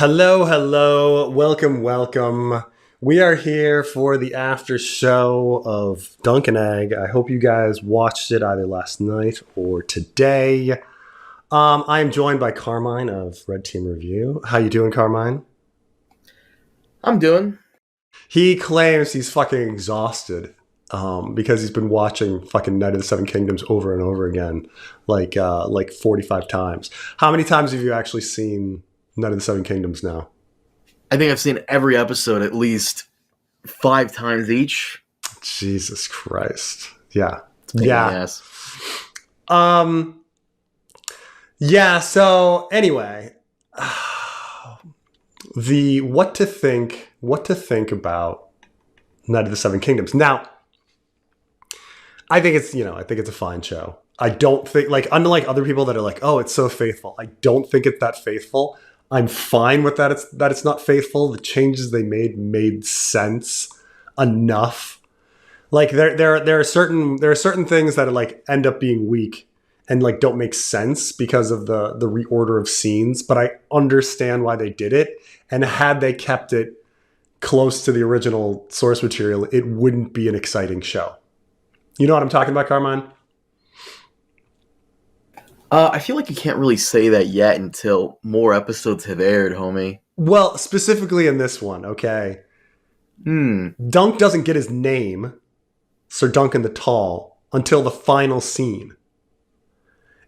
Hello, hello, welcome. We are here for the after show of Dunk and Egg. I hope you guys watched it either last night or today. I am joined by Carmine of RedTeamReview. How you doing, Carmine? I'm doing. He claims he's fucking exhausted because he's been watching fucking Night of the Seven Kingdoms over and over again, like 45 times. How many times have you actually seen Night of the Seven Kingdoms now? I think I've seen every episode at least 5 times each. Jesus Christ. Yeah. It's a pain in the Yeah. ass. Um yeah, so anyway, the what to think about Night of the Seven Kingdoms. Now, I think it's a fine show. I don't think, like, unlike other people that are like, "Oh, it's so faithful." I don't think it's that faithful. I'm fine with that. It's not faithful. The changes they made sense enough. Like there are certain things that are like end up being weak and like don't make sense because of the reorder of scenes, but I understand why they did it. And had they kept it close to the original source material, it wouldn't be an exciting show. You know what I'm talking about, Carmine? I feel like you can't really say that yet until more episodes have aired, homie. Well, specifically in this one, okay. Dunk doesn't get his name, Sir Duncan the Tall, until the final scene.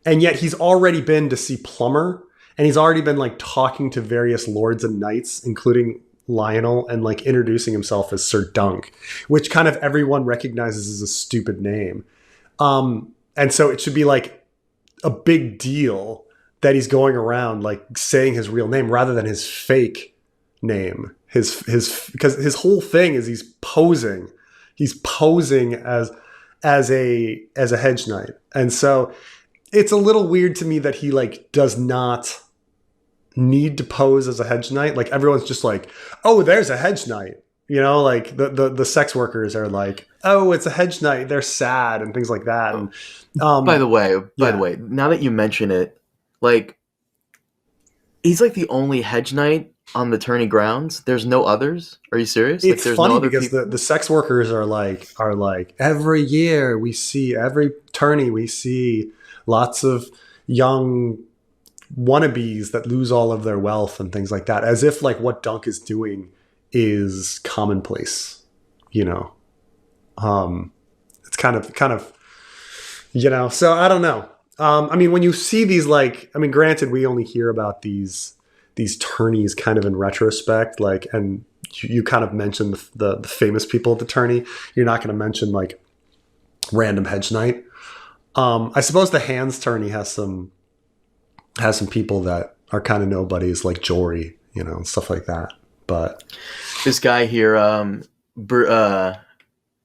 And yet he's already been to see Plumber, and he's already been like talking to various lords and knights, including Lionel, and like introducing himself as Sir Dunk, which kind of everyone recognizes as a stupid name. And so it should be like a big deal that he's going around like saying his real name rather than his fake name. His because his whole thing is he's posing. He's posing as a hedge knight. And so it's a little weird to me that he like does not need to pose as a hedge knight. Like everyone's just like, "Oh, there's a hedge knight." You know, like the sex workers are like, "Oh, it's a hedge knight. They're sad," and things like that. And By the way, yeah. now that you mention it, like he's like the only hedge knight on the tourney grounds. There's no others. Are you serious? Like It's there's funny no other because people. the sex workers are like every year we see every tourney we see lots of young wannabes that lose all of their wealth and things like that, as if like what Dunk is doing is commonplace, you know. It's kind of so I don't know. I mean, when you see these, like, I mean, granted, we only hear about these tourneys kind of in retrospect, like, and you kind of mentioned the famous people at the tourney. You're not going to mention like random hedge knight. I suppose the hands tourney has some people that are kind of nobodies, like Jory, stuff like that. But This guy here,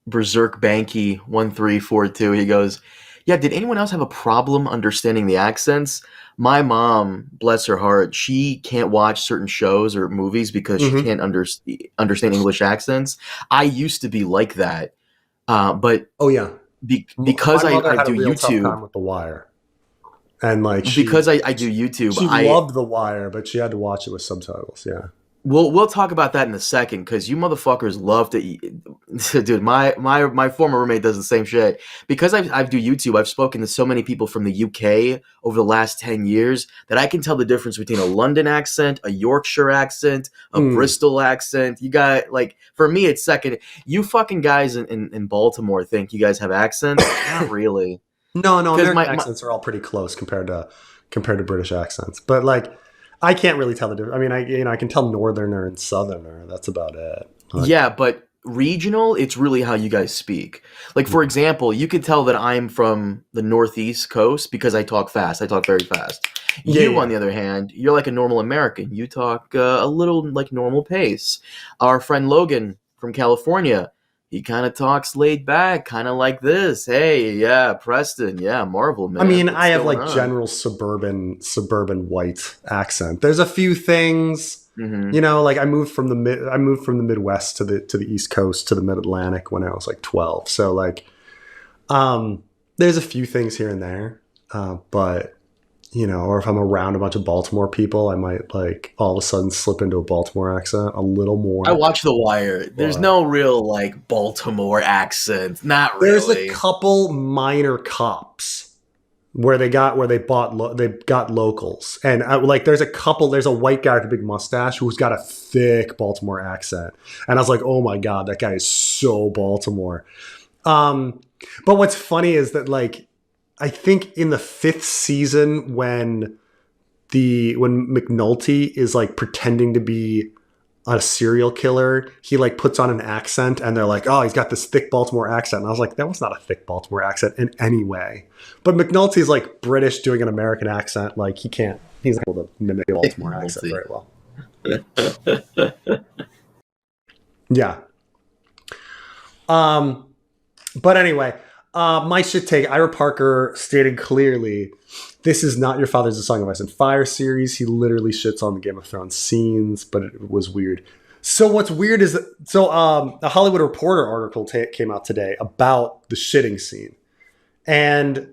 Berserk Banky 1342. He goes, "Yeah, did anyone else have a problem understanding the accents? My mom, bless her heart, she can't watch certain shows or movies because she mhm. can't understand English accents. I used to be like that, but Oh yeah, because my mother I had a do real tough YouTube, time with The Wire, and like because I do YouTube, she loved The Wire, but she had to watch it with subtitles. Yeah. we'll talk about that in a second because you motherfuckers love to eat. Dude, my former roommate does the same shit. Because I do YouTube, I've spoken to so many people from the UK over the last 10 years that I can tell the difference between a London accent, a Yorkshire accent, a Mm. Bristol accent. You got, like, for me, it's second. You fucking guys in Baltimore think you guys have accents? Not really. No, Because American my accents are all pretty close compared to British accents. But like, I can't really tell the difference. I mean, I can tell Northerner and Southerner. That's about it. Like, Yeah, but regional, it's really how you guys speak. Like, for example, you could tell that I'm from the Northeast coast because I talk fast. I talk very fast. yeah, You, on yeah. the other hand, you're like a normal American. You talk a little like normal pace. Our friend Logan from California, he kind of talks laid back, kind of like this. Hey, yeah, Preston, yeah, Marvel, I man. mean, I What's have going like on? general suburban white accent. There's a few things, Mm-hmm. like I moved from the Midwest to the East Coast to the Mid Atlantic when I was like 12. So like, there's a few things here and there, but or if I'm around a bunch of Baltimore people, I might like all of a sudden slip into a Baltimore accent a little I more. watch The Wire. There's no real like Baltimore accent. Not There's a really. couple minor cops where they got locals, and there's a white guy with a big mustache who's got a thick Baltimore accent, and I was like, oh my god, that guy is so Baltimore. But what's funny is that like I think in the 5th season when McNulty is like pretending to be a serial killer, he like puts on an accent and they're like, oh, he's got this thick Baltimore accent. And I was like, that was not a thick Baltimore accent in any way. But McNulty's like British doing an American accent. Like he's not able to mimic a Baltimore accent very well. Yeah. But anyway, my shit take, Ira Parker stated clearly, this is not your Father's A Song of Ice and Fire series. He literally shits on the Game of Thrones scenes, but it was weird. So what's weird is that, a Hollywood Reporter article came out today about the shitting scene. And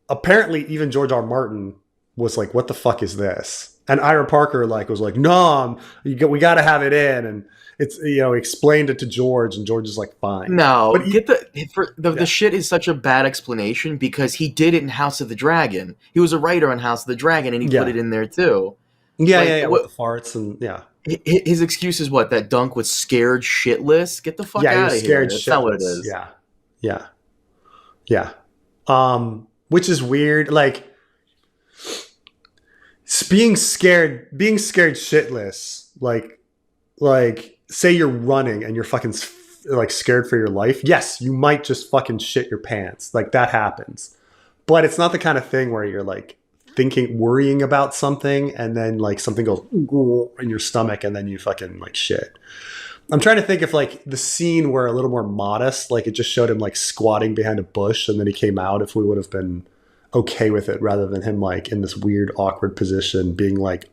apparently even George R. Martin was like, what the fuck is this? And Ira Parker was like, no, we got to have it in. And it's, he explained it to George, and George is like, fine. No, but the shit is such a bad explanation because he did it in House of the Dragon. He was a writer on House of the Dragon, and he put it in there too. Yeah, with the farts and His excuse is what? That Dunk was scared shitless? Get the fuck out of here. That's not what it is. Yeah. Which is weird. Like, being scared shitless, like say you're running and you're fucking like scared for your life. Yes, you might just fucking shit your pants. Like, that happens. But it's not the kind of thing where you're like worrying about something and then like something goes in your stomach and then you fucking like shit. I'm trying to think if like the scene were a little more modest, like it just showed him like squatting behind a bush and then he came out, if we would have been okay with it, rather than him like in this weird awkward position being like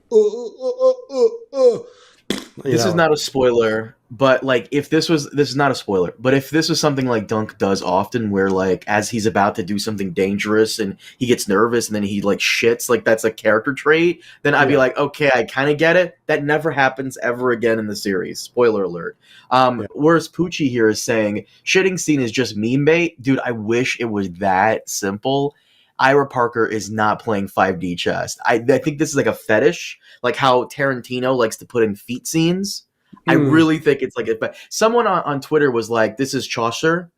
This is not a spoiler, but like this is not a spoiler, but if this was something like Dunk does often, where like as he's about to do something dangerous and he gets nervous and then he like shits, like that's a character trait, then I'd be like, okay, I kind of get it. That never happens ever again in the series. Spoiler alert. Whereas Poochie here is saying shitting scene is just meme bait. Dude, I wish it was that simple. Ira Parker is not playing 5D chess. I think this is like a fetish, like how Tarantino likes to put in feet scenes. I really think it's like it. But someone on Twitter was like, "This is Chaucer,"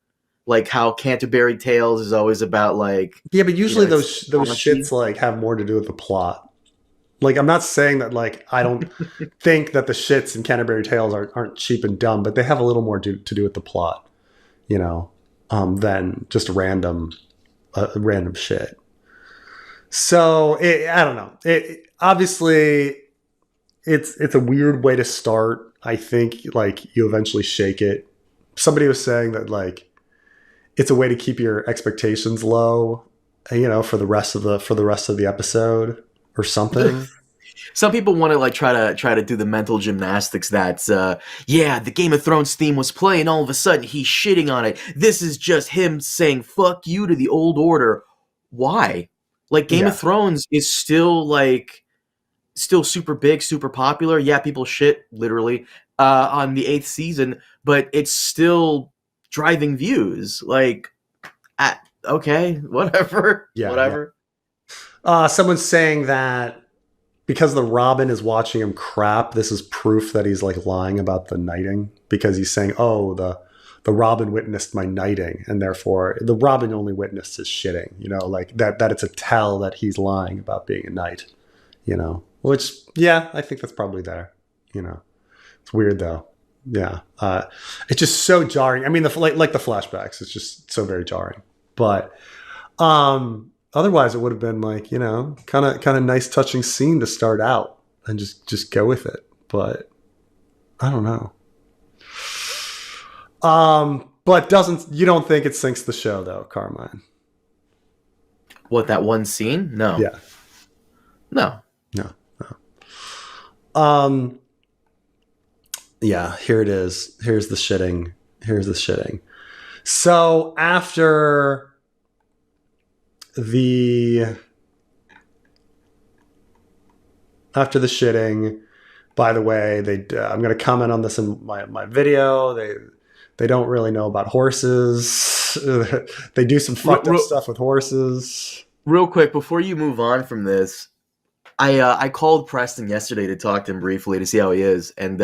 like how Canterbury Tales is always about like. Yeah, but usually those shits like have more to do with the plot. Like, I'm not saying that like I don't think that the shits in Canterbury Tales aren't cheap and dumb, but they have a little more to do with the plot, than just random shit. So I don't know. Obviously, it's a weird way to start. I think like you eventually shake it. Somebody was saying that like it's a way to keep your expectations low, for the rest of the episode or something. Some people want to like try to do the mental gymnastics that the Game of Thrones theme was playing, all of a sudden he's shitting on it. This is just him saying fuck you to the old order. Why? Like, Game of Thrones is still super big, super popular. Yeah, people shit literally on the 8th season, but it's still driving views. Like, okay, whatever. Yeah, whatever. Yeah. Someone's saying that because the Robin is watching him crap, this is proof that he's like lying about the knighting, because he's saying, oh, the Robin witnessed my knighting, and therefore the Robin only witnessed his shitting, like that it's a tell that he's lying about being a knight, which, yeah, I think that's probably there, It's weird though. Yeah. It's just so jarring. I mean, the flashbacks, it's just so very jarring, but, otherwise it would have been like, kind of nice touching scene to start out and just go with it. But I don't know. But you don't think it sinks the show though, Carmine? What, that one scene? No. Yeah. No. Yeah, here it is. Here's the shitting. So after the after the shitting. By the way, I'm going to comment on this in my video. They don't really know about horses. They do some fucked up stuff with horses. Real quick, before you move on from this, I called Preston yesterday to talk to him briefly to see how he is, and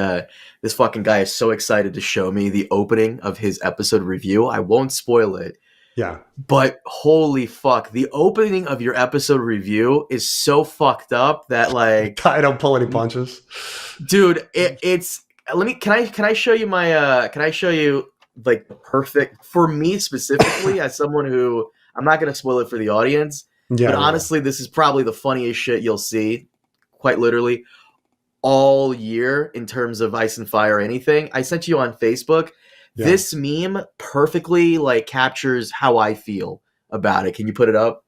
this fucking guy is so excited to show me the opening of his episode review. I won't spoil it. Yeah. But holy fuck, the opening of your episode review is so fucked up that like I don't pull any punches. Dude, it's can I show you my can I show you like the perfect for me specifically as someone who I'm not gonna spoil it for the audience, but honestly this is probably the funniest shit you'll see, quite literally, all year in terms of Ice and Fire or anything. I sent you on Facebook. Yeah. This meme perfectly like captures how I feel about it. Can you put it up?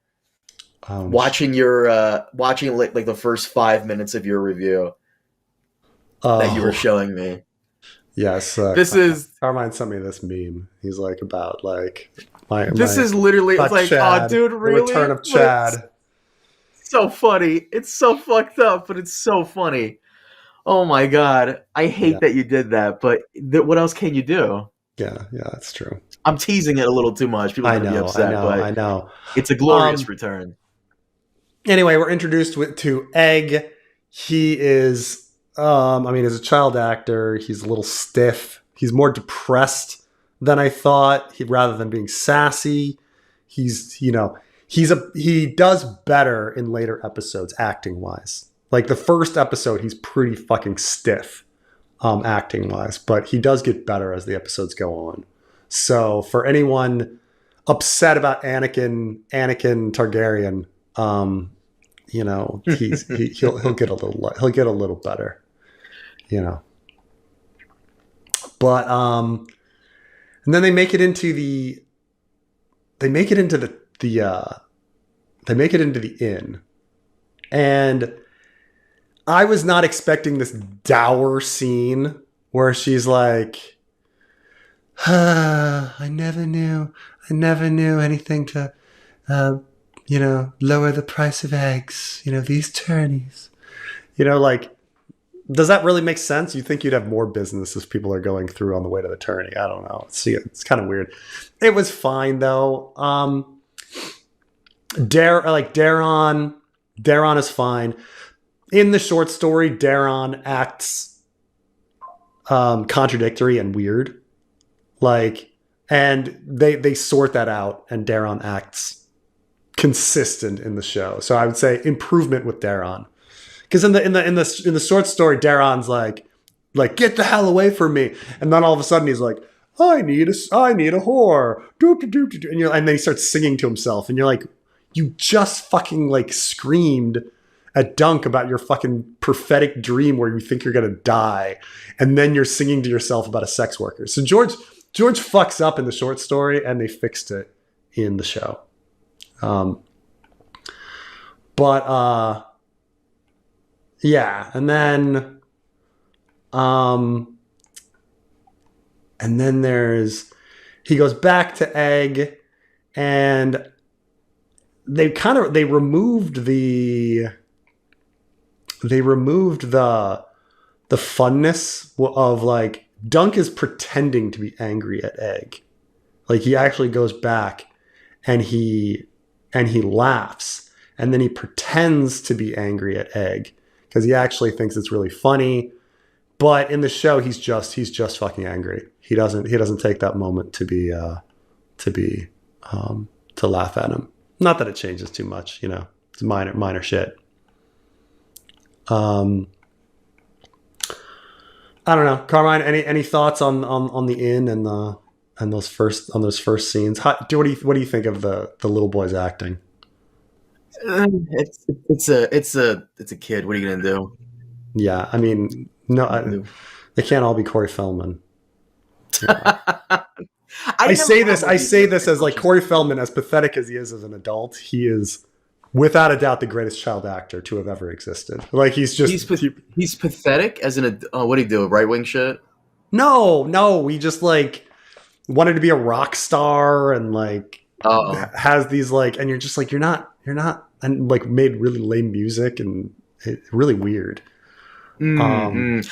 Watching like the first 5 minutes of your review that you were showing me. Yes, this is Carmine sent me this meme. He's like about like this is literally it's like Chad, oh dude, really? The return of Chad. Like, so funny. It's so fucked up, but it's so funny. Oh my god, I hate that you did that. But what else can you do? Yeah, that's true. I'm teasing it a little too much. People are gonna be upset, I know. It's a glorious return. Anyway, we're introduced to Egg. He is, as a child actor, he's a little stiff. He's more depressed than I thought. Rather than being sassy, he does better in later episodes acting wise. Like the first episode, he's pretty fucking stiff. Acting wise, but he does get better as the episodes go on. So for anyone upset about Anakin Targaryen, he'll get a little better, But and then they make it into the inn, and I was not expecting this dour scene where she's like, I never knew anything to, lower the price of eggs, these tourneys. Like, does that really make sense? You think you'd have more business if people are going through on the way to the tourney. I don't know. It's kind of weird. It was fine, though. Daron is fine. In the short story, Daron acts contradictory and weird. And they sort that out, and Daron acts consistent in the show. So I would say improvement with Daron. Because in the short story, Daron's like get the hell away from me, and then all of a sudden he's like, I need a whore, and then he starts singing to himself, and you're like, you just fucking like screamed at Dunk about your fucking prophetic dream where you think you're gonna die, and then you're singing to yourself about a sex worker. So George fucks up in the short story, and they fixed it in the show. And then he goes back to Egg, and they removed the funness of like Dunk is pretending to be angry at Egg. Like he actually goes back and he laughs, and then he pretends to be angry at Egg because he actually thinks it's really funny. But in the show, he's just fucking angry. He doesn't take that moment to laugh at him. Not that it changes too much, it's minor shit. I don't know, Carmine. Any thoughts on the inn and those first scenes? What do you think of the little boy's acting? It's a kid. What are you gonna do? Yeah, I mean, no, they can't all be Corey Feldman. I say this as like Corey Feldman, as pathetic as he is as an adult, he is without a doubt the greatest child actor to have ever existed. Like he's pathetic as an what do you do? Right wing shit? No, he just like wanted to be a rock star and like has these like, and you're just like you're not and like made really lame music and really weird. I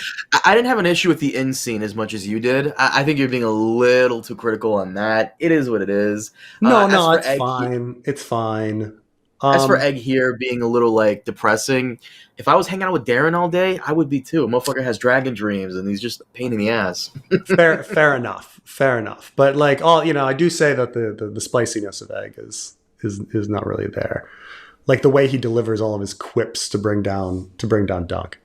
didn't have an issue with the end scene as much as you did. I think you're being a little too critical on that. It is what it is. No, it's fine. It's fine. As for Egg here being a little like depressing, if I was hanging out with Darren all day, I would be too. A motherfucker has dragon dreams and he's just a pain in the ass. fair enough. Fair enough. But like I do say that the spiciness of Egg is not really there. Like the way he delivers all of his quips to bring down Dunk.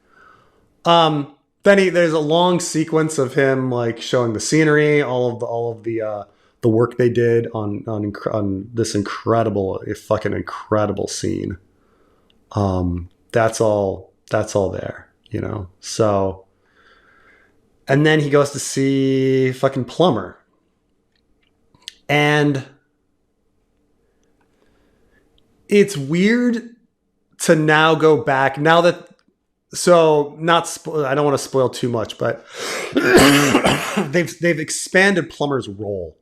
Then there's a long sequence of him like showing the scenery, all of the work they did on this fucking incredible scene. That's all there, So, and then he goes to see fucking Plumber, and it's weird to now go back now that. So I don't want to spoil too much, but they've expanded Plumber's role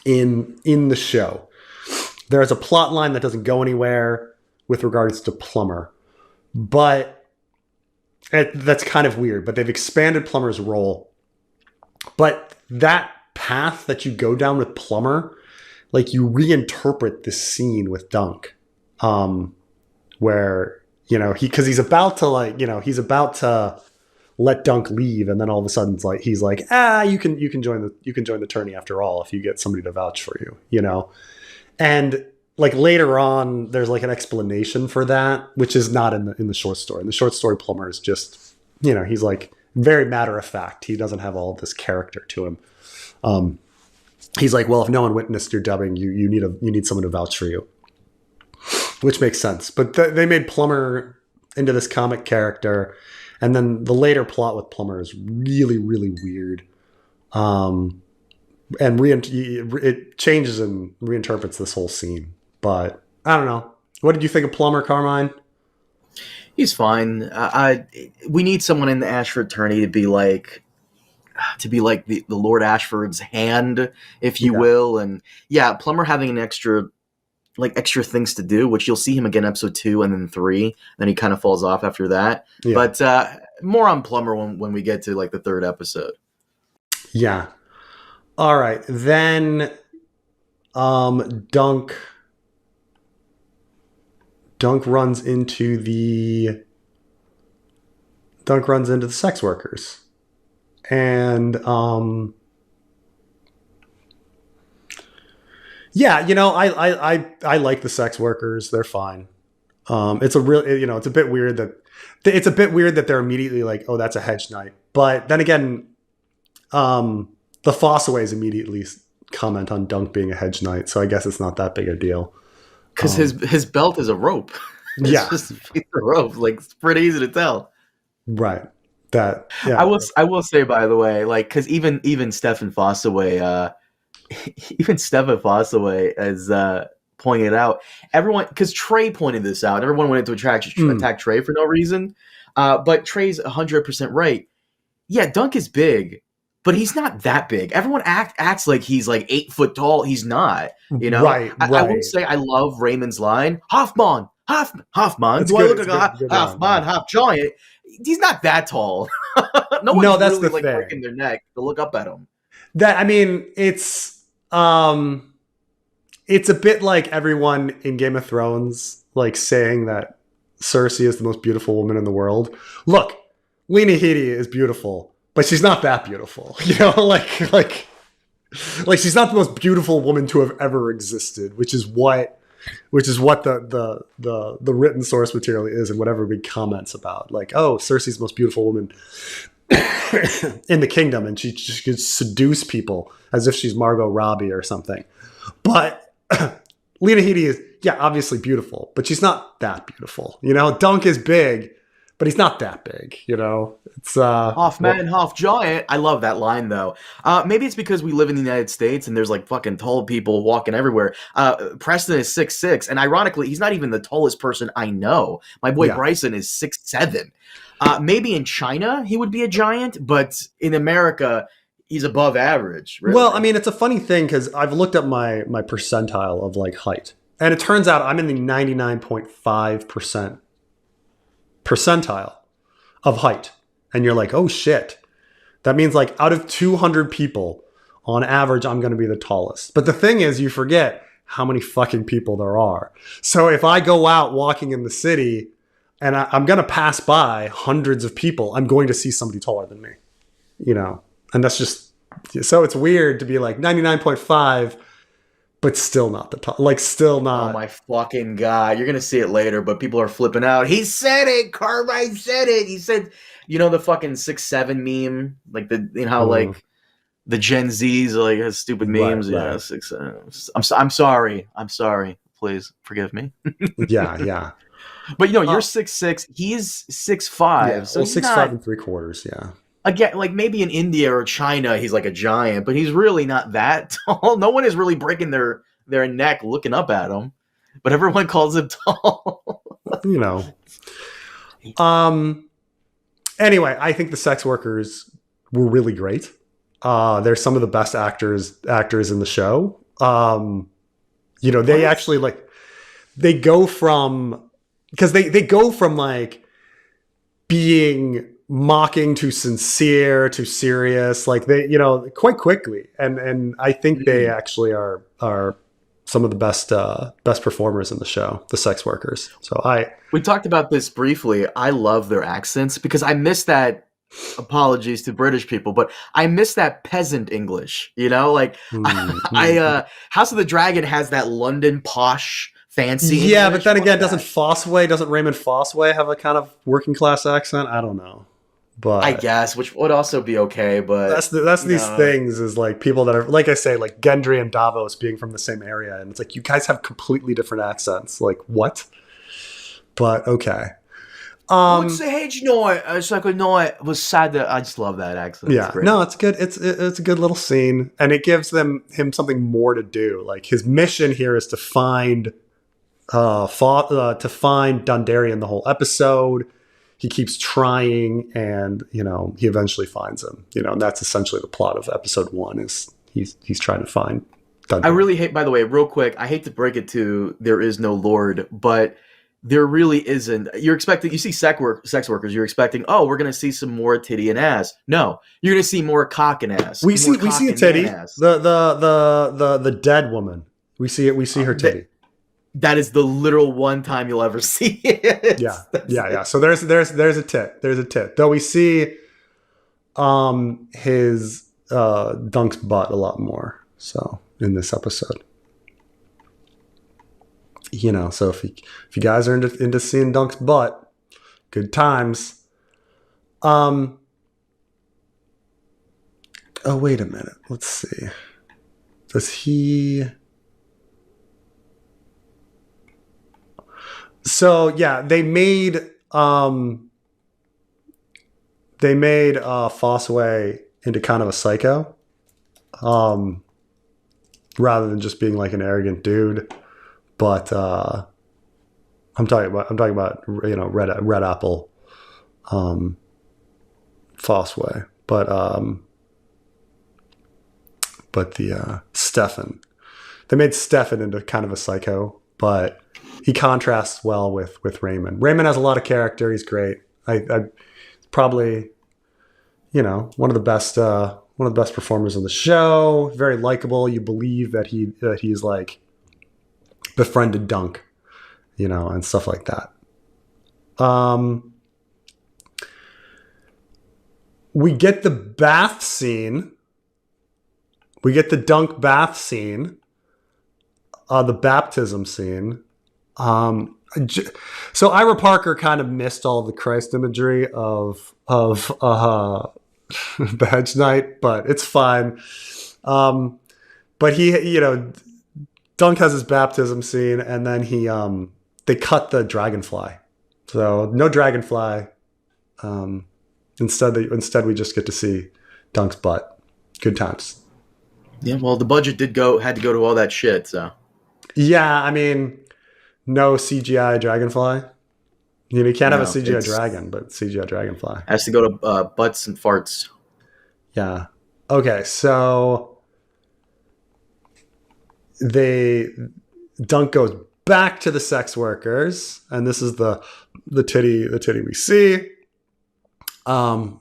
in the show. There's a plot line that doesn't go anywhere with regards to Plumber, but that's kind of weird. But they've expanded Plumber's role. But that path that you go down with Plumber, like you reinterpret this scene with Dunk, where. Because he's about to let Dunk leave, and then all of a sudden he's like, you can join the tourney after all if you get somebody to vouch for you, and like later on there's like an explanation for that, which is not in the short story. In the short story, Plumber is just he's like very matter of fact. He doesn't have all of this character to him. He's like, well, if no one witnessed your dubbing, you need someone to vouch for you. Which makes sense. But they made Plumber into this comic character. And then the later plot with Plumber is really, really weird. And it changes and reinterprets this whole scene. But I don't know. What did you think of Plumber, Carmine? He's fine. We need someone in the Ashford tourney to be like the Lord Ashford's hand, if you will. And yeah, Plumber having an extra things to do, which you'll see him again episode 2 and then 3. Then he kind of falls off after that. Yeah. But more on Plumber when we get to like the 3rd episode. Yeah. All right. Then Dunk runs into the sex workers. And yeah, I like the sex workers. They're fine. It's a bit weird that they're immediately like, oh, that's a hedge knight. But then again, the Fossaways immediately comment on Dunk being a hedge knight, so I guess it's not that big a deal. Because his belt is a rope. It's just a piece of rope. Like it's pretty easy to tell. Right. I will say, by the way, like because even Stefan Fossaway. Even Stefan Fossaway has pointed out, everyone, because Trey pointed this out, everyone wanted to attack Trey for no reason, but Trey's 100% right. Yeah, Dunk is big, but he's not that big. Everyone acts like he's like 8 foot tall. He's not, Right. I will say I love Raymond's line, Hoffman. Do I look like a Hoffman, half giant? He's not that tall. No, that's really breaking their neck to look up at him. It's a bit like everyone in Game of Thrones, like saying that Cersei is the most beautiful woman in the world. Look, Lena Headey is beautiful, but she's not that beautiful. Like she's not the most beautiful woman to have ever existed, which is what the written source material is, and what everybody comments about. Like, oh, Cersei's the most beautiful woman in the kingdom, and she could seduce people as if she's Margot Robbie or something. But Lena Headey is, obviously beautiful, but she's not that beautiful. Dunk is big, but he's not that big. It's half man, half giant. I love that line though. Maybe it's because we live in the United States and there's like fucking tall people walking everywhere. Preston is 6'6", and ironically, he's not even the tallest person I know. My boy Bryson is 6'7". Maybe in China he would be a giant, but in America he's above average. Really. Well, I mean, it's a funny thing because I've looked up my percentile of like height, and it turns out I'm in the 99.5% percentile of height. And you're like, oh shit. That means like out of 200 people, on average, I'm going to be the tallest. But the thing is, you forget how many fucking people there are. So if I go out walking in the city and I'm going to pass by hundreds of people, I'm going to see somebody taller than me, you know? And that's just, so it's weird to be like 99.5, but still not the top, like still not. Oh my fucking God. You're going to see it later, but people are flipping out. He said it. Carmine said it. He said, you know, the fucking 6'7" meme, like how like the Gen Zs are like has stupid memes. Right, yeah. right. 6'7". I'm sorry. I'm sorry. Please forgive me. Yeah. But you know, you're 6'6". He's 6'5". Yeah, So well, he's 6'5" not, and 3/4. Yeah. again, like maybe in India or China, he's like a giant, but he's really not that tall. No one is really breaking their neck looking up at him, but everyone calls him tall. You know. Anyway, I think the sex workers were really great. They're some of the best actors in the show. You know, they actually like they go from because they go from like being mocking to sincere to serious, like they, you know, quite quickly. And I think they actually are some of the best performers in the show, the sex workers. So we talked about this briefly. I love their accents because I miss that. Apologies to British people, but I miss that peasant English. You know, like House of the Dragon has that London posh, fancy. Yeah, English. but then again, doesn't Raymond Fossway have a kind of working class accent? I don't know, but I guess, which would also be okay. But that's these things is like people that are, like I say, like Gendry and Davos being from the same area, and it's like you guys have completely different accents. Like what? But okay. What's the hedge night? It's like a night was sad. That I just love that accent. Yeah, no, it's good. It's a good little scene, and it gives him something more to do. Like his mission here is to find Dondarrion the whole episode. He keeps trying, and you know he eventually finds him. You know, and that's essentially the plot of episode 1. Is he's trying to find Dondarrion. I really hate. By the way, real quick, I hate to break it to there is no Lord, but there really isn't. You're expecting, you see sex workers, you're expecting, oh, we're going to see some more titty and ass. No, you're going to see more cock and ass. We see a titty. The dead woman. We see her titty. That is the literal one time you'll ever see it. Yeah. So there's a tit. There's a tit. Though we see his Dunk's butt a lot more. So in this episode. You know, so if you guys are into seeing Dunk's butt, good times. Oh, wait a minute. Let's see. Does he? So yeah, they made Fossway into kind of a psycho, rather than just being like an arrogant dude. But I'm talking about you know Red Apple, Fossway, but the Stefan, they made Stefan into kind of a psycho, but he contrasts well with Raymond. Raymond has a lot of character. He's great. I probably, you know, one of the best performers on the show. Very likable. You believe that he's like befriended Dunk, you know, and stuff like that. We get the bath scene. We get the Dunk bath scene. The baptism scene. So Ira Parker kind of missed all the Christ imagery of the Hedge Knight, but it's fine. But he, you know, Dunk has his baptism scene, and then they cut the dragonfly. So no dragonfly. Instead we just get to see Dunk's butt. Good times. Yeah, well, the budget had to go to all that shit. So yeah, I mean, no CGI dragonfly. You know, you can't have a CGI dragon, but CGI dragonfly has to go to butts and farts. Yeah. Okay, so Dunk goes back to the sex workers, and this is the titty we see,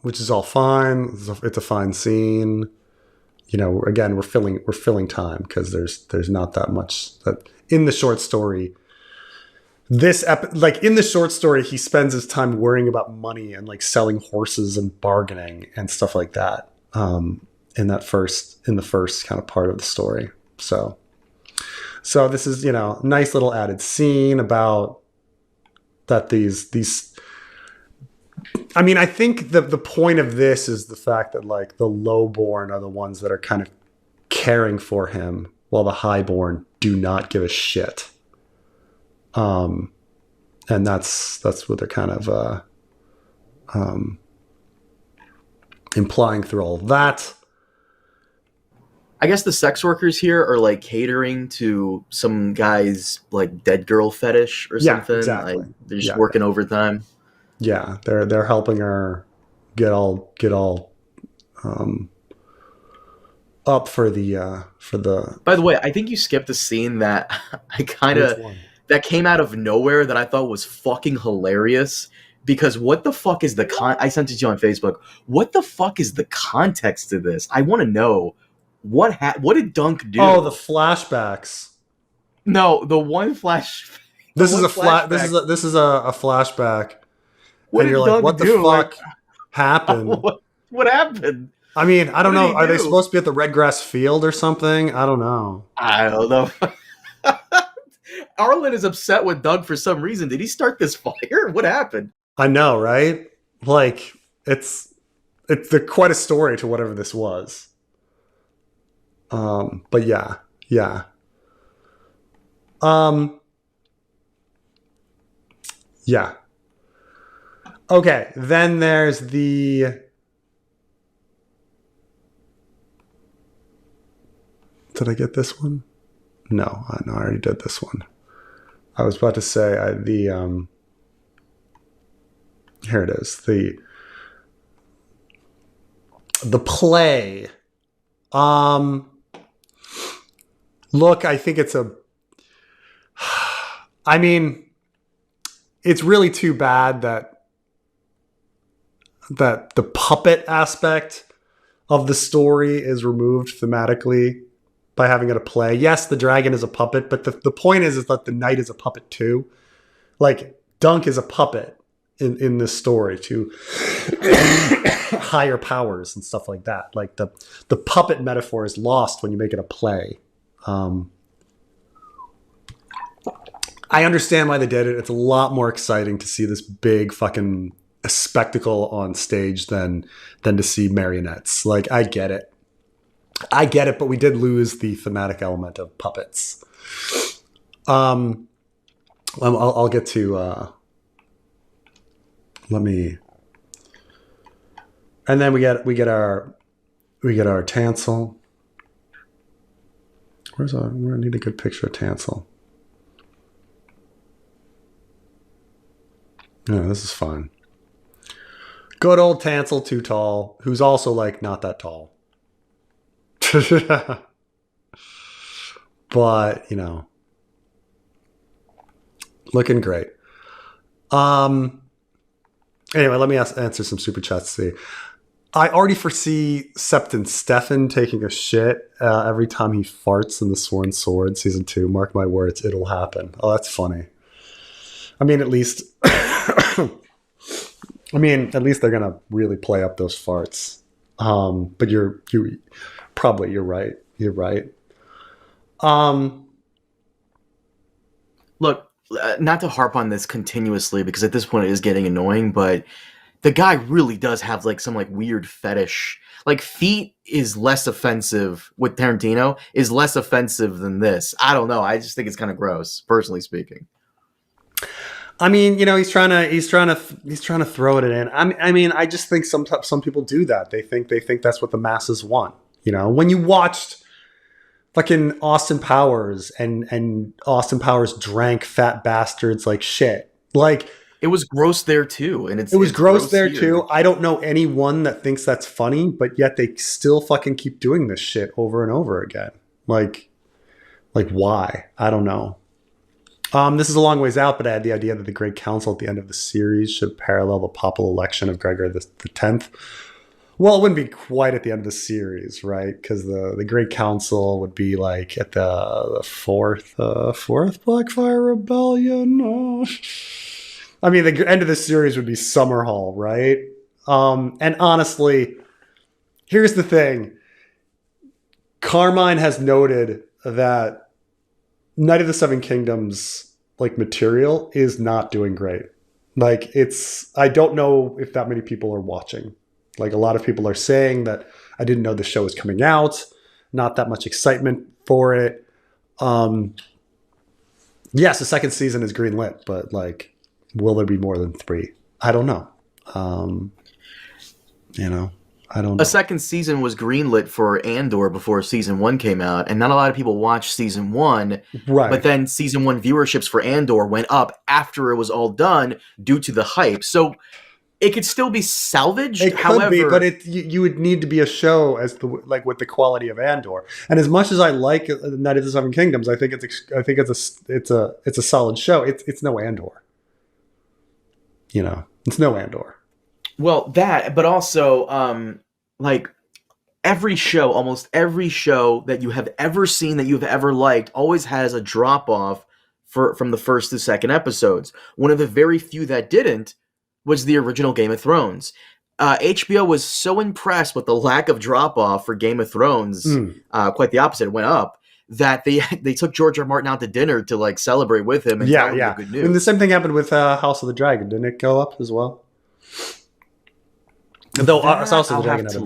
which is all fine. It's a fine scene. You know, again, we're filling time because there's not that much that in the short story. Like in the short story, he spends his time worrying about money and like selling horses and bargaining and stuff like that. In the first kind of part of the story. So this is, you know, nice little added scene about that these. I mean, I think the point of this is the fact that like the lowborn are the ones that are kind of caring for him while the highborn do not give a shit. And that's what they're kind of implying through all of that. I guess the sex workers here are like catering to some guy's like dead girl fetish or something. Exactly. Like, they're just working overtime. Yeah, they're helping her get all up for the. By the way, I think you skipped a scene that that came out of nowhere that I thought was fucking hilarious. Because what the fuck is I sent it to you on Facebook. What the fuck is the context to this? I want to know what did Dunk do? Oh, the flashbacks. No, the one flash. This is a flashback. What and you're did like, Dunk what the do? fuck happened? What happened? I mean, I don't know. Are they do? supposed to be at the red grass field or something? I don't know. I don't know. Arlen is upset with Doug for some reason. Did he start this fire? What happened? I know, right? Like, it's quite a story to whatever this was. But yeah. Yeah. Okay, then there's the... Did I get this one? No, I already did this one. I was about to say here it is. The play. Look, I think it's I mean, it's really too bad that the puppet aspect of the story is removed thematically by having it a play. Yes, the dragon is a puppet, but the point is that the knight is a puppet too. Like, Dunk is a puppet in this story to higher powers and stuff like that. Like, the puppet metaphor is lost when you make it a play. I understand why they did it. It's a lot more exciting to see this big fucking spectacle on stage than to see marionettes. Like, I get it, but we did lose the thematic element of puppets. I'll get to. And then we get our Tansel. Where I need a good picture of Tansel. Yeah, this is fun. Good old Tansel, too tall, who's also like not that tall. But, you know, looking great. Anyway, let me answer some super chats to see. I already foresee Septon Stefan taking a shit every time he farts in the Sworn Sword season 2. Mark my words, it'll happen. Oh, that's funny. I mean, at least they're gonna really play up those farts. But you're right. You're right. Look, not to harp on this continuously because at this point it is getting annoying, but the guy really does have like some like weird fetish. Like, feet is less offensive with Tarantino, is less offensive than this. I don't know. I just think it's kind of gross, personally speaking. I mean, you know, he's trying to throw it in. I mean, I just think some people do that. They think that's what the masses want. You know, when you watched fucking Austin Powers and Austin Powers drank fat bastards like shit. Like, it was gross there too, and it was gross there here. too. I don't know anyone that thinks that's funny, but yet they still fucking keep doing this shit over and over again. Like why? I don't know. This is a long ways out, but I had the idea that the Great Council at the end of the series should parallel the papal election of Gregor the 10th. Well, it wouldn't be quite at the end of the series, right? Because the Great Council would be like at the fourth Blackfire Rebellion. I mean, the end of the series would be Summerhall, right? And honestly, here's the thing. Carmine has noted that Night of the Seven Kingdoms like material is not doing great. Like I don't know if that many people are watching. Like a lot of people are saying that I didn't know the show was coming out. Not that much excitement for it. Yes, the second season is greenlit, but like, will there be more than 3? I don't know. I don't know. A second season was greenlit for Andor before season 1 came out, and not a lot of people watched season 1. Right. But then season 1 viewerships for Andor went up after it was all done due to the hype. So it could still be salvaged. It could be, but you would need to be a show with the quality of Andor. And as much as I like Night of the Seven Kingdoms, I think it's a solid show. It's no Andor. It's no Andor. Well, that, but also, like almost every show that you have ever seen that you've ever liked always has a drop off from the first to second episodes. One of the very few that didn't was the original Game of Thrones. HBO was so impressed with the lack of drop off for Game of Thrones, quite the opposite, it went up, that they took George R. R. Martin out to dinner to like celebrate with him and tell him the good news. And the same thing happened with House of the Dragon. Didn't it go up as well? Though House of the Dragon had a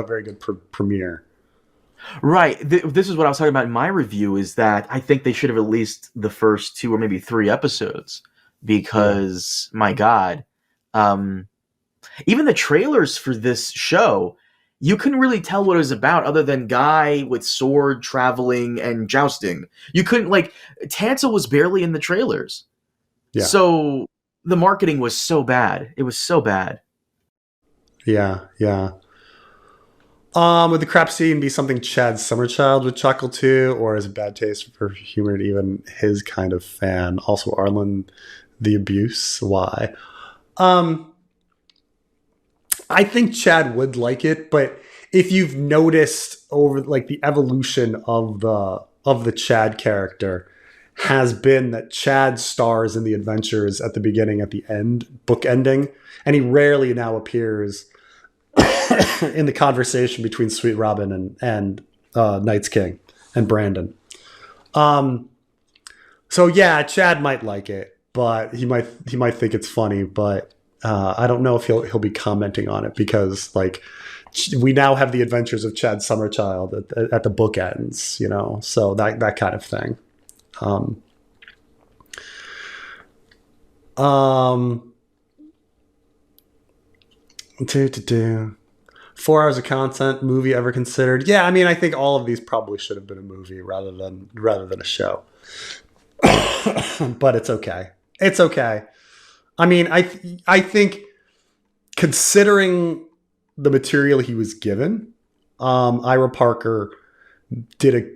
very good premiere. Right. This is what I was talking about in my review, is that I think they should have released the first 2 or maybe 3 episodes because, my God, even the trailers for this show, you couldn't really tell what it was about other than guy with sword traveling and jousting. You couldn't, like, Tansel was barely in the trailers. Yeah. So the marketing was so bad. It was so bad. Yeah. Would the crap scene be something Chad Summerchild would chuckle to, or is it bad taste for humor to even his kind of fan? Also, Arlen, the abuse. Why? I think Chad would like it, but if you've noticed over like the evolution of the Chad character has been that Chad stars in the adventures at the beginning, at the end, book ending, and he rarely now appears in the conversation between Sweet Robin and Night's King and Brandon. So yeah, Chad might like it, but he might think it's funny, but I don't know if he'll be commenting on it because like we now have the adventures of Chad Summerchild at the bookends, so that kind of thing. 4 hours of content, movie ever considered? Yeah, I mean, I think all of these probably should have been a movie rather than a show. But it's okay. It's okay. I mean, I think considering the material he was given, Ira Parker did a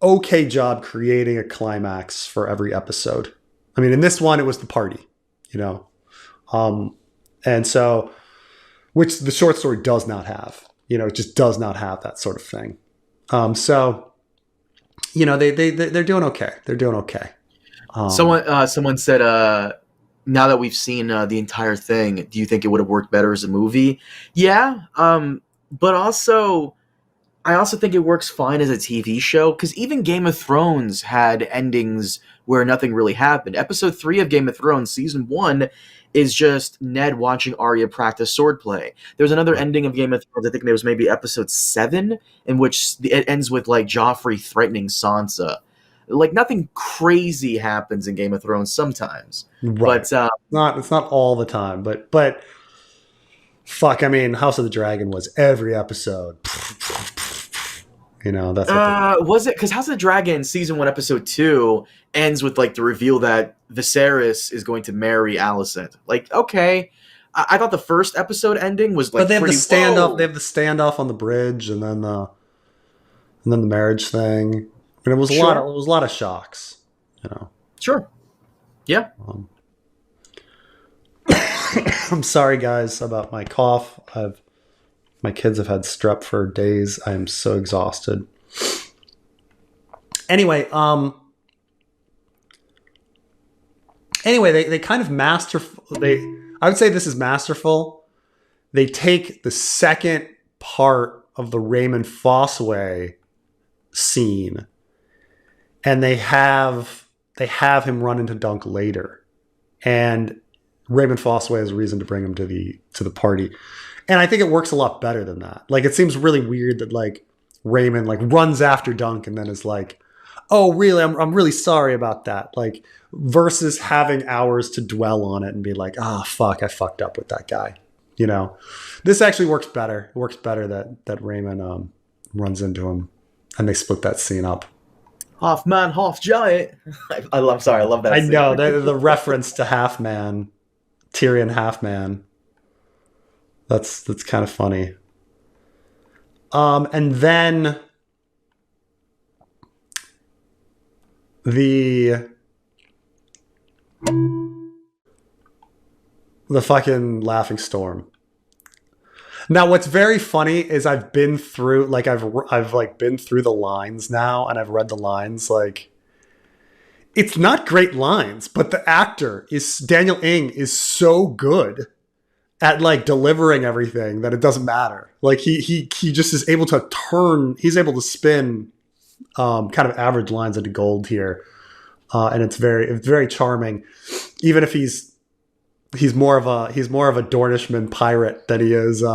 okay job creating a climax for every episode. I mean, in this one, it was the party, and so, which the short story does not have, it just does not have that sort of thing. So, they're doing okay. They're doing okay. Someone said, now that we've seen the entire thing, do you think it would have worked better as a movie? Yeah, but also, I also think it works fine as a TV show, because even Game of Thrones had endings where nothing really happened. Episode 3 of Game of Thrones, Season 1, is just Ned watching Arya practice swordplay. There's another ending of Game of Thrones, I think it was maybe Episode 7, in which it ends with like Joffrey threatening Sansa. Like, nothing crazy happens in Game of Thrones sometimes. Right. But it's not all the time, but fuck, I mean, House of the Dragon was every episode. That's what was it? Because House of the Dragon Season 1 Episode 2 ends with like the reveal that Viserys is going to marry Alicent. Like, okay. I thought the first episode ending was like, but they have the standoff. Whoa. They have the standoff on the bridge, and then the marriage thing. And it was a lot of shocks, Sure. Yeah. I'm sorry, guys, about my cough. My kids have had strep for days. I am so exhausted. Anyway, they kind of I would say this is masterful. They take the second part of the Raymond Fossaway scene and they have him run into Dunk later. And Raymond Fossaway has a reason to bring him to the party. And I think it works a lot better than that. Like, it seems really weird that, like, Raymond, like, runs after Dunk and then is like, oh, really? I'm really sorry about that. Like, versus having hours to dwell on it and be like, fuck, I fucked up with that guy. You know? This actually works better. It works better that Raymond runs into him and they split that scene up. Half man, half giant. I'm sorry, I love that scene. I know, the reference to Half Man. Tyrion Half Man. That's kind of funny. And then the fucking Laughing Storm. Now, what's very funny is I've been through, like, I've like been through the lines now, and I've read the lines. Like, it's not great lines, but the actor Daniel Ng is so good at, like, delivering everything that it doesn't matter. Like, he just is able to he's able to spin kind of average lines into gold here, and it's very charming, even if he's more of a Dornishman pirate than he is a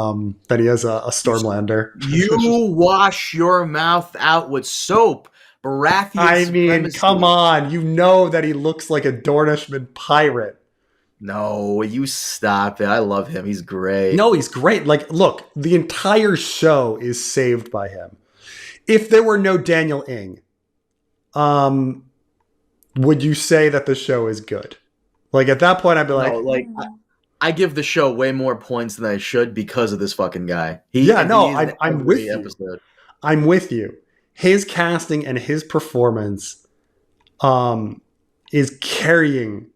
Stormlander. You wash your mouth out with soap. Baratheon I mean, supremacy. come on. You know that he looks like a Dornishman pirate. No, you stop it. I love him. He's great. No, he's great. Like, look, the entire show is saved by him. If there were no Daniel Ng, would you say that the show is good? Like, at that point, I'd be like... I give the show way more points than I should because of this fucking guy. I'm with you. Episode. I'm with you. His casting and his performance is carrying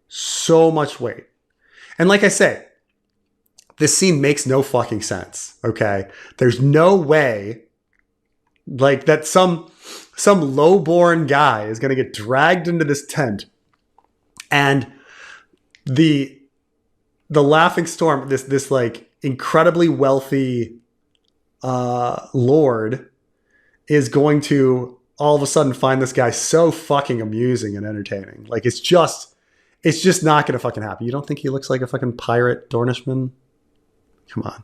so much weight. And like I say, this scene makes no fucking sense, okay? There's no way, like, that some lowborn guy is going to get dragged into this tent and the Laughing Storm, this like incredibly wealthy lord, is going to all of a sudden find this guy so fucking amusing and entertaining. Like, it's just not going to fucking happen. You don't think he looks like a fucking pirate Dornishman? Come on.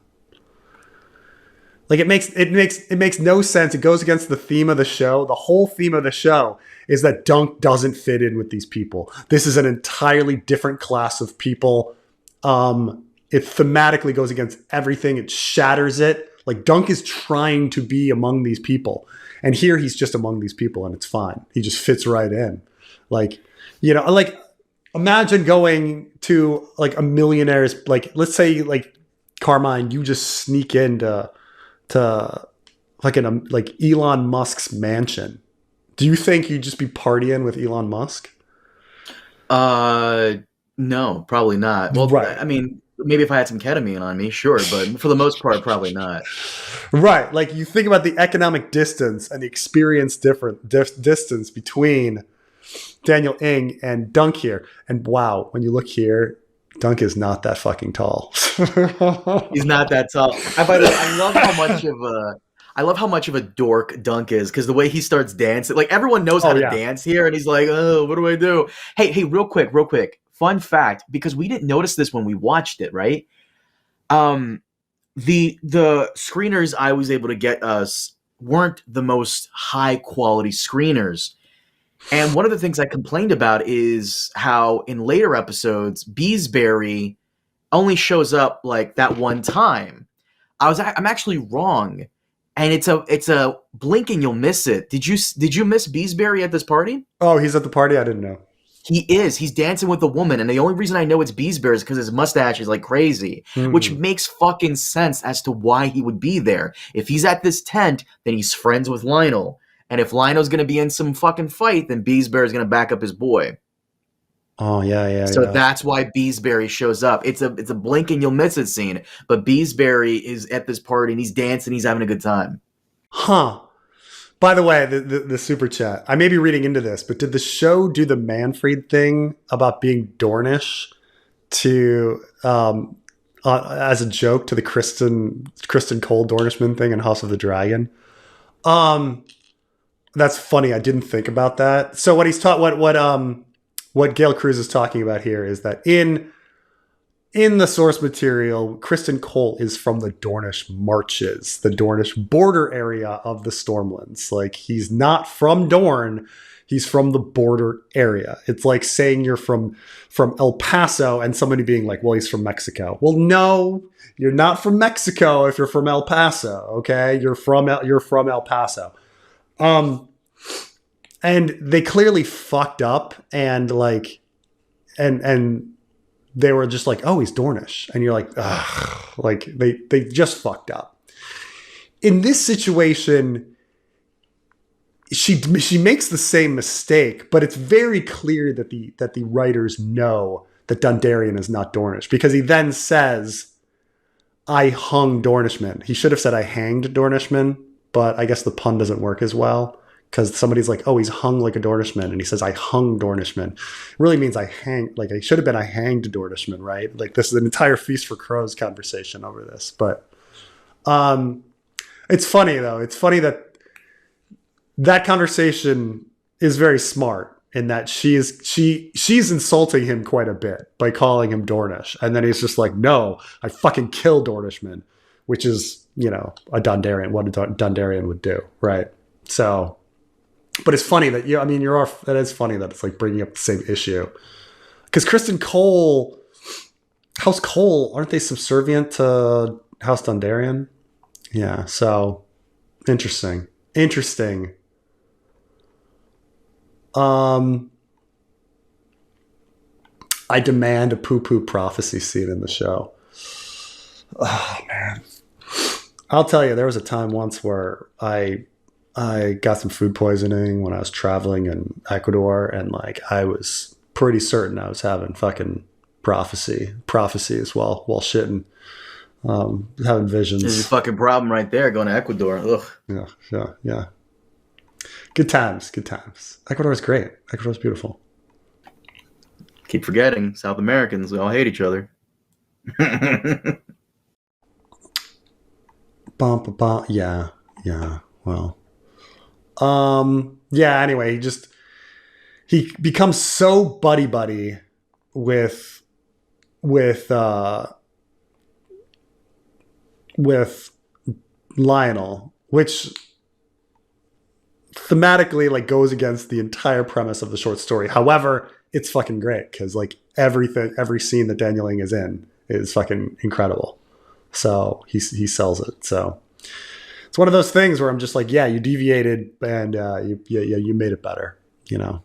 Like, it makes no sense. It goes against the theme of the show. The whole theme of the show is that Dunk doesn't fit in with these people. This is an entirely different class of people. It thematically goes against everything. It shatters it. Like, Dunk is trying to be among these people. And here he's just among these people and it's fine. He just fits right in. Like, you know, like, imagine going to, like, a millionaire's, like, let's say, like, Carmine, you just sneak into like Elon Musk's mansion. Do you think you'd just be partying with Elon Musk? No, probably not. Well, right. I mean, maybe if I had some ketamine on me, sure, but for the most part, probably not. Right. Like, you think about the economic distance and the experience distance between Daniel Ng and Dunk here. And wow, when you look here, Dunk is not that fucking tall. He's not that tall. I love how much of a dork Dunk is, because the way he starts dancing, like, everyone knows how to dance here, and he's like, oh, what do I do? Hey, real quick. Fun fact, because we didn't notice this when we watched it, right? The screeners I was able to get us weren't the most high quality screeners. And one of the things I complained about is how in later episodes, Beesbury only shows up like that one time. I'm actually wrong. And it's a blink and you'll miss it. Did you miss Beesbury at this party? Oh, he's at the party? I didn't know. He is. He's dancing with a woman, and the only reason I know it's Beesbury is because his mustache is like crazy, which makes fucking sense as to why he would be there. If he's at this tent, then he's friends with Lionel. And if Lionel's going to be in some fucking fight, then Beesbury's going to back up his boy. Oh yeah, yeah, So yeah. that's why Beesbury shows up. It's a blink and you'll miss it scene. But Beesbury is at this party and he's dancing, he's having a good time. Huh. By the way, the super chat. I may be reading into this, but did the show do the Manfred thing about being Dornish to as a joke to the Kristen Cole Dornishman thing in House of the Dragon? That's funny. I didn't think about that. So what he's taught, what Gail Cruz is talking about here is that in the source material, Kristen Cole is from the Dornish Marches, the Dornish border area of the Stormlands. Like, he's not from Dorne, he's from the border area. It's like saying you're from El Paso and somebody being like, well, he's from Mexico. Well, no, you're not from Mexico if you're from El Paso, okay? You're from El Paso. And they clearly fucked up and they were just like, oh, he's Dornish. And you're like, ugh, like they just fucked up. In this situation, she makes the same mistake, but it's very clear that the writers know that Dondarrion is not Dornish, because he then says, I hung Dornishmen. He should have said I hanged Dornishmen, but I guess the pun doesn't work as well. Because somebody's like, oh, he's hung like a Dornishman. And he says, I hung Dornishmen. It really means I hanged, like, it should have been I hanged Dornishman, right? Like, this is an entire Feast for Crows conversation over this. But it's funny, though. It's funny that conversation is very smart in that she's insulting him quite a bit by calling him Dornish. And then he's just like, no, I fucking kill Dornishmen, which is, a Dondarrion, what a Dondarrion would do, right? So... But it's funny that that is funny that it's like bringing up the same issue, because Kristen Cole, House Cole, aren't they subservient to House Dondarrion? Yeah. So interesting. I demand a poo-poo prophecy scene in the show. Oh man, I'll tell you, there was a time once where I got some food poisoning when I was traveling in Ecuador, and like I was pretty certain I was having fucking prophecies while shitting, having visions. There's a fucking problem right there going to Ecuador. Ugh. Yeah. Good times. Ecuador is great. Ecuador is beautiful. Keep forgetting, South Americans, we all hate each other. Yeah. Well. Anyway, he becomes so buddy with Lionel, which thematically like goes against the entire premise of the short story. However, it's fucking great because like every scene that Daniel Ing is in is fucking incredible. So he sells it. So it's one of those things where I'm just like, yeah, you deviated and you made it better. You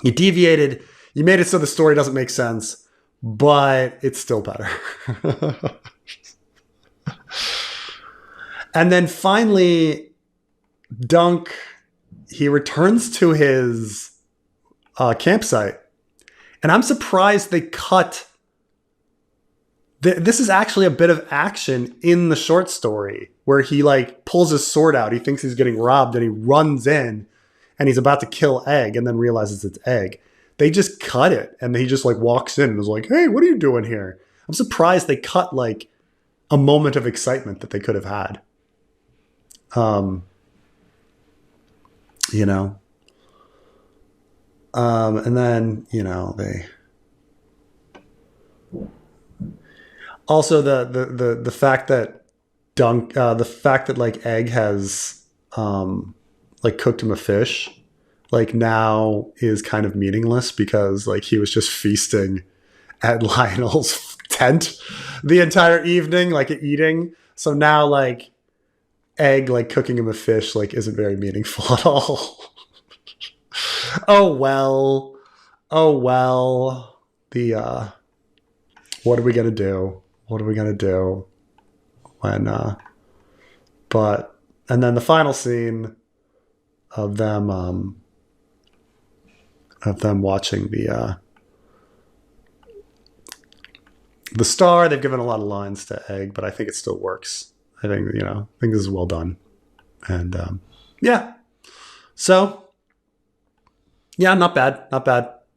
deviated, you made it so the story doesn't make sense, but it's still better. And then finally, Dunk, he returns to his campsite, and I'm surprised they cut. This is actually a bit of action in the short story where he like pulls his sword out. He thinks he's getting robbed and he runs in and he's about to kill Egg and then realizes it's Egg. They just cut it and he just like walks in and is like, hey, what are you doing here? I'm surprised they cut like a moment of excitement that they could have had. And then, they... Also, the fact that like Egg has like cooked him a fish, like now is kind of meaningless because like he was just feasting at Lionel's tent the entire evening, like eating. So now like Egg like cooking him a fish like isn't very meaningful at all. Oh well. The what are we gonna do? When and then the final scene of them of them watching the star. They've given a lot of lines to Egg, but I think it still works. I think I think this is well done, and yeah. So yeah, not bad, not bad.